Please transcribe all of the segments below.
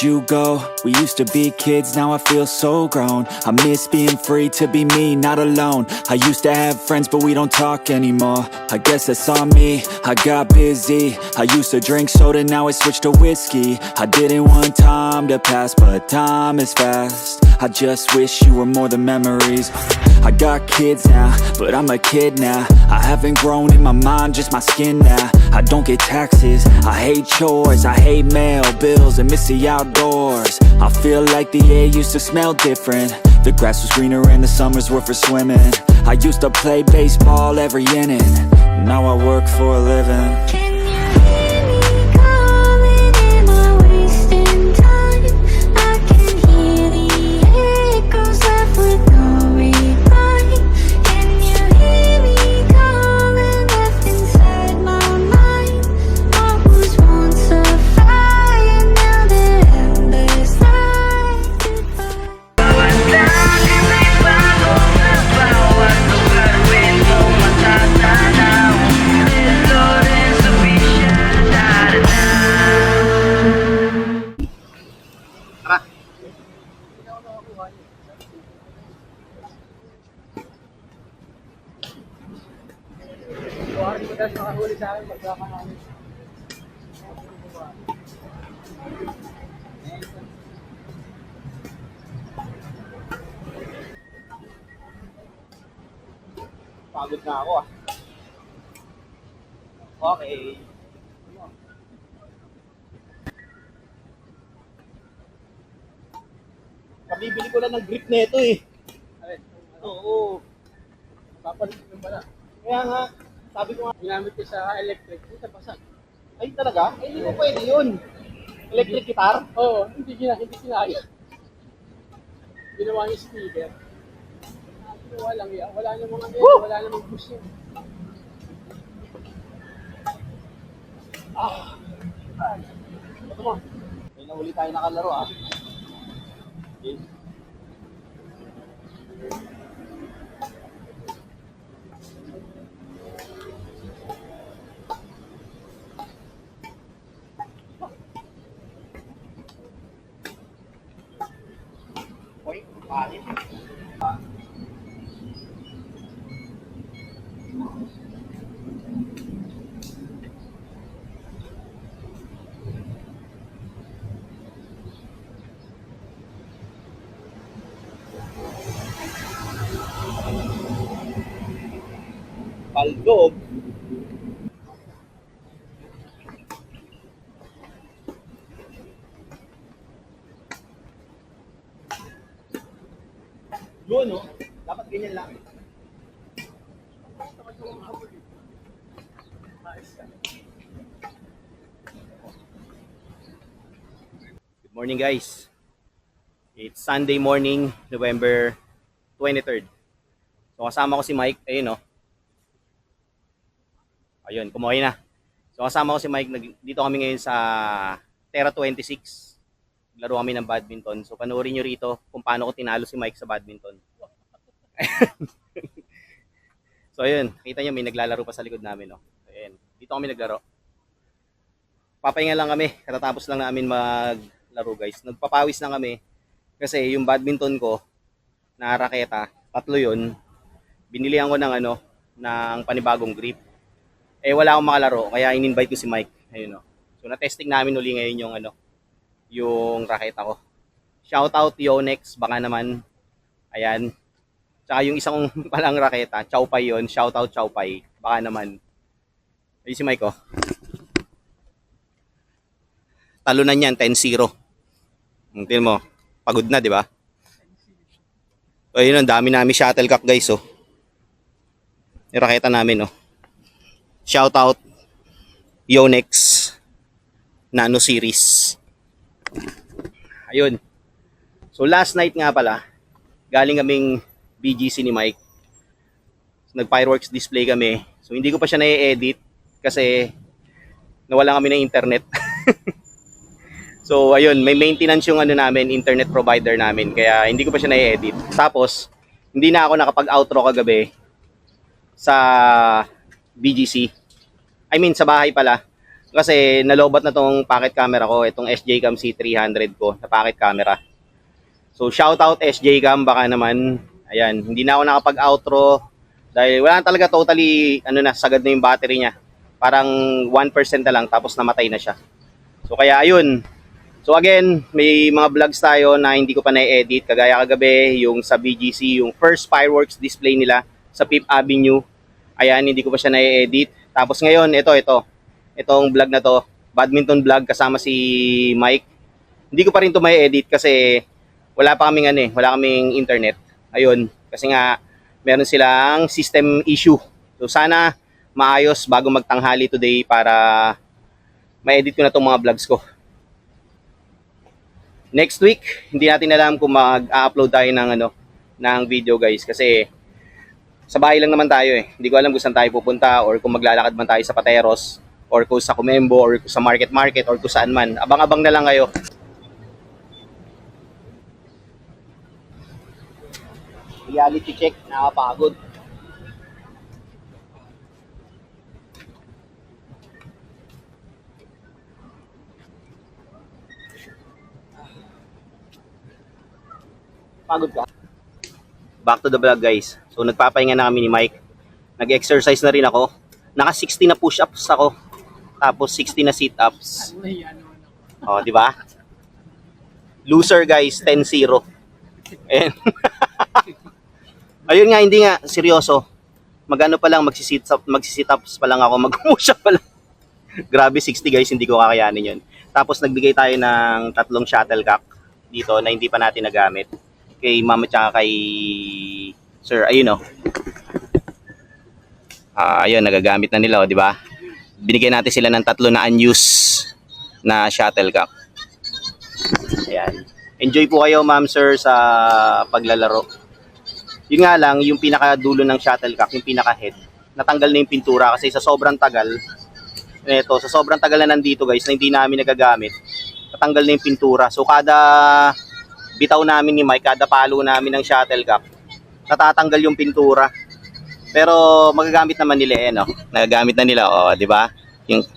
Where'd you go? We used to be kids, now I feel so grown. I miss being free to be me, not alone. I used to have friends, but we don't talk anymore. I guess that's on me, I got busy. I used to drink soda, now I switched to whiskey. I didn't want time to pass, but time is fast. I just wish you were more than memories. I got kids now, but I'm a kid now. I haven't grown in my mind, just my skin now. I don't get taxes, I hate chores, I hate mail, bills, and miss the outdoors. I feel like the air used to smell different. The grass was greener and the summers were for swimming. I used to play baseball every inning. Now I work for a living. Can you hear me calling? Am I wasting time? I can hear the echoes left with no reply. Can you hear me calling? Left inside my mind. What was once a fire, now the embers light goodbye. Pagod na ako ah. Okay. Kabibili ko lang ng grip nito eh. Oo. Papalit mo pala. Kaya nga, sabi ko nga, Ginamit ko sa electric. Ito, basag. ay talaga? Ay, hindi ko pwede yun. Electric guitar? Oo, hindi kinaya. Ginawa yung speaker. Ginawa lang yan. Wala namang ano yan. Wala namang push yan. Ito mo. May nahuli tayo nakalaro ah. Okay. Hoy, palit. Paldog. Yun, no? Dapat ganyan lang. Good morning, guys. It's Sunday morning, November 23rd. So kasama ko si Mike, ayun no. Ayun, kumuhay na. So kasama ko si Mike, dito kami ngayon sa Terra 26. Laro kami ng badminton. So panoorin nyo rito kung paano ko tinalo si Mike sa badminton. So ayun, kita nyo may naglalaro pa sa likod namin. No? Ayun, dito kami naglaro. Papahinga lang kami, katatapos lang namin maglaro guys. Nagpapawis na kami kasi yung badminton ko na raketa, 3 yun. Binilihan ko ng ng panibagong grip. Eh wala akong makalaro kaya in-invite ko si Mike. Ayun no. So na-testing namin uli ngayon yung yung raketa ko. Shoutout Yonex, baka naman. Ayan. Tsaka yung isang palang raketa, Chowpai yun. Shoutout Chowpai, baka naman. Ayun si Mike oh. Talunan yan, 10-0. Tingnan mo, pagod na, di ba? So, ayun, ang dami namin shuttlecock guys oh. Yung raketa namin oh. Shoutout Yonex Nano Series. Ayun. So last night nga pala, galing kaming BGC ni Mike. So, nag-fireworks display kami. So hindi ko pa siya na-edit kasi nawala kami ng internet. So ayun, may maintenance yung namin, internet provider namin. Kaya hindi ko pa siya na-edit. Tapos, hindi na ako nakapag-outro kagabi sa BGC. I mean, sa bahay pala. Kasi nalobat na tong pocket camera ko, itong SJ-Cam C300 ko na pocket camera. So shoutout SJ-Cam, baka naman. Ayan, hindi na ako nakapag-outro dahil wala na talaga totally sagad na yung battery niya. Parang 1% na lang tapos namatay na siya. So kaya ayun. So again, may mga vlogs tayo na hindi ko pa na-edit. Kagaya kagabi, yung sa BGC, yung first fireworks display nila sa Fifth Avenue. Ayan, hindi ko pa siya na-edit. Tapos ngayon, itong vlog na to, badminton vlog kasama si Mike. Hindi ko pa rin to ma-edit kasi wala pa kaming wala kaming internet. Ayun, kasi nga meron silang system issue. So sana maayos bago magtanghali today para ma-edit ko na tong mga vlogs ko. Next week, hindi natin alam kung mag-upload tayo ng video guys kasi sa bahay lang naman tayo eh. Hindi ko alam kung saan tayo pupunta or kung maglalakad man tayo sa Pateros or kung sa Comembo or sa market or kung saan man. Abang-abang na lang kayo. Reality check, nakapagod. Pagod ka? Back to the vlog guys. So nagpapahinga na kami ni Mike. Nag-exercise na rin ako. Naka 60 na push-ups ako. Tapos 60 na sit-ups. Oh, di ba? Loser guys, 10-0. Ayan. Ayun nga, hindi nga seryoso. Magano pa lang magsi-sit-ups pa lang ako, mag-push-up pa lang. Grabe 60 guys, hindi ko kakayanin 'yun. Tapos nagbigay tayo ng 3 shuttlecock dito na hindi pa natin nagamit. Kay mama tsaka kay sir, ayun oh. Ayun, nagagamit na nila, oh, di ba? Binigyan natin sila ng 3 na unused na shuttlecock. Ayan. Enjoy po kayo, ma'am, sir, sa paglalaro. Yun nga lang, yung pinakadulo ng shuttlecock, yung pinaka-head, natanggal na yung pintura kasi sa sobrang tagal, sa sobrang tagal na nandito guys, na hindi namin nagagamit, natanggal na yung pintura. So kada bitaw namin ni Mike, kada palo namin ng shuttlecock, natatanggal yung pintura. Pero magagamit naman nila no? Nagagamit na nila, oh, di ba? Yung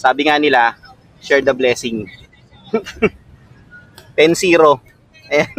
sabi nga nila, share the blessing. 10-0. Ayan.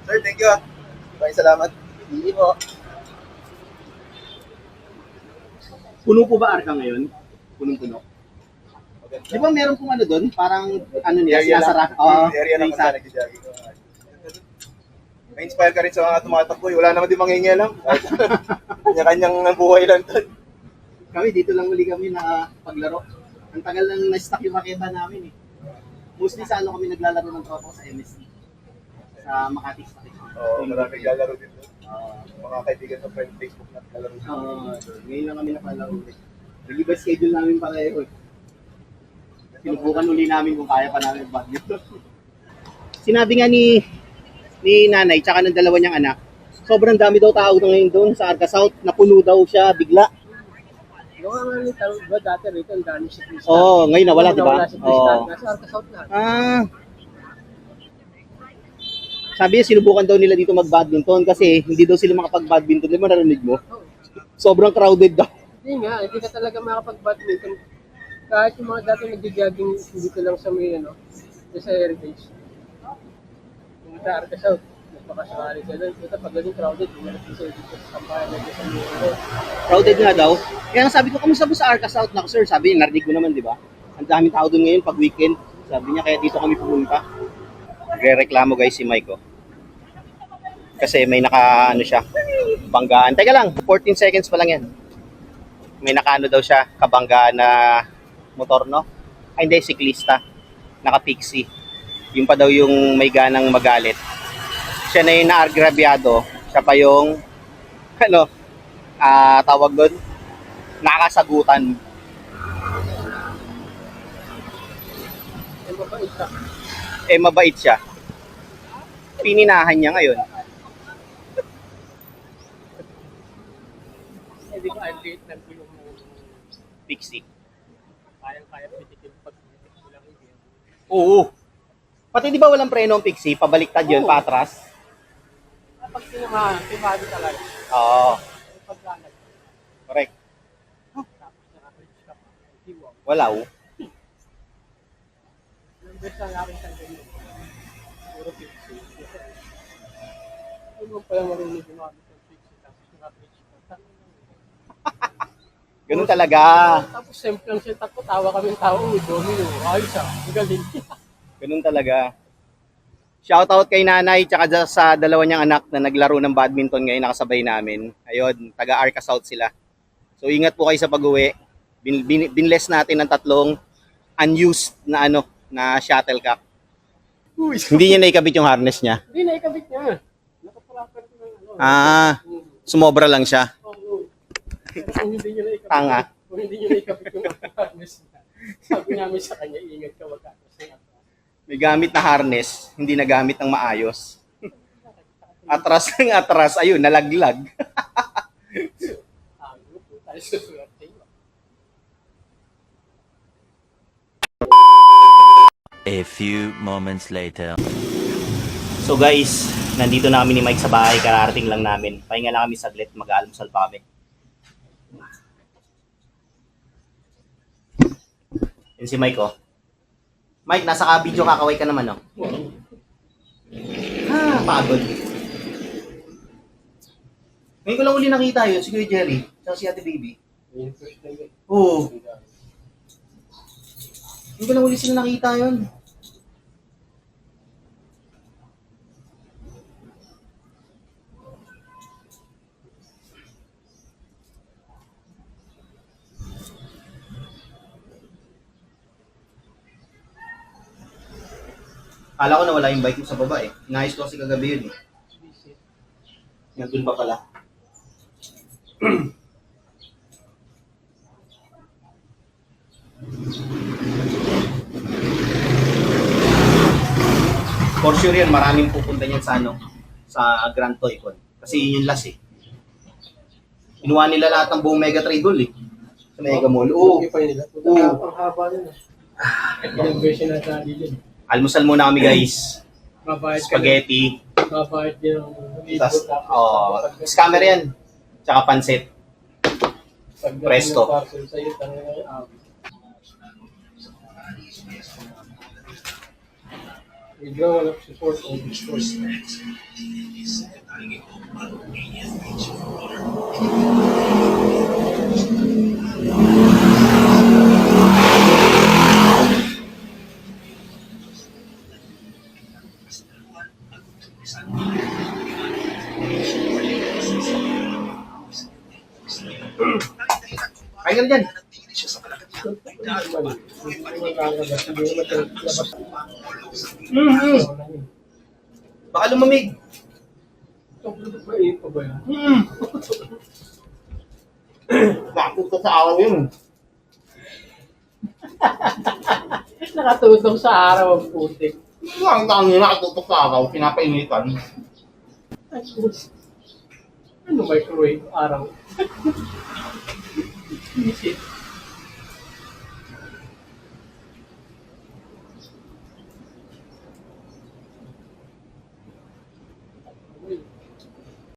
Sir, thank you. Maraming salamat. Hindi po. Puno po ba Arca ngayon? Punong-puno. Di ba meron pong doon? Parang nila, sinasara. Area naman sa nag-jogging. May-inspire ka rin sa mga tumatakbo. Wala naman din mangingialam. Kanya-kanyang buhay lang doon. Kami, dito lang uli kami na paglaro. Ang tagal nang na-stuck yung makita namin eh. Mostly sa kami naglalaro ng tropa sa MSC. Sa Makati Stock. Oo, maraming lalaro din doon. Mga kaibigan sa friend Facebook na lalaro din. Ngayon lang kami napalaro ulit. Nag-iba schedule namin pareho eh. Sinubukan uli namin kung kaya pa namin badminton. Sinabi nga ni nanay tsaka ng dalawa niyang anak, sobrang dami daw tao na ngayon doon sa Arca South, napuno daw siya bigla. Yung mga nito, dati rito, ang dami si Krista. Oo, ngayon nawala, di ba? Nawala si Krista. Nasa Arca South na. Sabi niya, sinubukan daw nila dito mag-badminton kasi hindi daw sila makapag-badminton. Di ba narinig mo? Sobrang crowded daw. Hindi nga, hindi ka talaga makapag-badminton. Kahit yung mga dati nag-jogging dito lang sa may, sa heritage. Yung sa Arca South, nagpakasakali ka doon. Ito, pag ganun crowded, hindi na dito sa kampahan na dito sa may, Crowded nga daw. Kaya sabi ko, kamusta po sa Arca South? Naku sir, sabi niya, narinig mo naman, di ba? Ang daming tao doon ngayon pag weekend. Sabi niya, kaya dito kami pumunta. Nagre-reklamo guys si Mike, oh. Kasi may naka ano siya, banggaan. Teka lang, 14 seconds pa lang yan. May naka ano daw siya, kabanggaan na motor, no? Ay hindi, siklista. Naka-pixie. Yung pa daw yung may ganang magalit. Siya na yung naagrabyado. Siya pa yung, ano, tawag doon, nakasagutan. Mabait ka. Mabait siya. Pininahan niya ngayon. Hindi ko ang liit ng gulong mo. Pixie. Kayang-kaya pitikin pag pitikin ko lang hindi. Oo. Pati di ba walang preno ang Pixie? Pabaliktad yun, Oo. patras. Pag sinamahan, timado talaga. Oo. Pagkalag. Correct. Tapos naka-reach ka pa. Hiwaw. Wala. Ilang beses na namin sa ganyan. Puro pixie. Ano mo pala marunong gumamit ng pixie tapos naka-reach ka. Ganun talaga. Tapos simple lang siya. Tapos tawa kami ng tao. Uy, domino. Ayos ah. Magaling. Ganun talaga. Shoutout kay nanay tsaka sa dalawa niyang anak na naglaro ng badminton ngayon nakasabay namin. Ayun, taga Arca South sila. So ingat po kayo sa pag-uwi. Binless natin ng 3 unused na ano, na shuttlecock. Hindi niya naikabit yung harness niya. Hindi na ikabit niya. Nakapalakan ko ng ano. Sumobra lang siya. Oo. Pero kung hindi niyo na ikabit. Tanga. Kung hindi niyo na ikabit yung harness niya. Sabi namin sa kanya, ingat ka wag atras ng atras. May gamit na harness, hindi nagamit ng maayos. Atras ng atras, ayun, nalaglag. Grupo tayo sa swerte yun. A few moments later. So guys, nandito na kami ni Mike sa bahay, kararating lang namin. Pahinga lang kami saglit, mag-aalmusal pa kami. Yan si Mike, oh. Mike, nasa ka-video kakaway ka naman, oh. Pagod. Ngayon ko lang uli nakita yun, si Kuya Jerry, tsaka si Ate Baby. Yung first time eh. Oo. Ngayon ko lang uli sila nakita yun. Kala ko nawala yung bike mo sa baba eh. Inayos ko kasi kagabi yun eh. Nandun pa pala. For sure yan, maraming pupunta niyan sa ano, sa Grand Toy Con. Kasi yun yung last eh. Inuha nila lahat ng buong Mega Trade Hall eh. Sa Mega Mall. Oo. Hindi pa nila. Oo. Ang haba nun. Ilang version na tayo dyan. Almusal muna kami guys. Babayad ka. Spaghetti. Babayad din ng libo. Tas, scammer yan. Tsaka pansit. Presto. Parcel sa'yo, tanong na yung withdrawal of support on the source. Kaya ka na dyan. Baka lumamig. Mainit pa ba yan? Nakatutok sa araw yun. Nakatutong sa araw ang putik. Ang tangi nakatutok sa araw, pinapainitan. Ano microwave araw? Visit.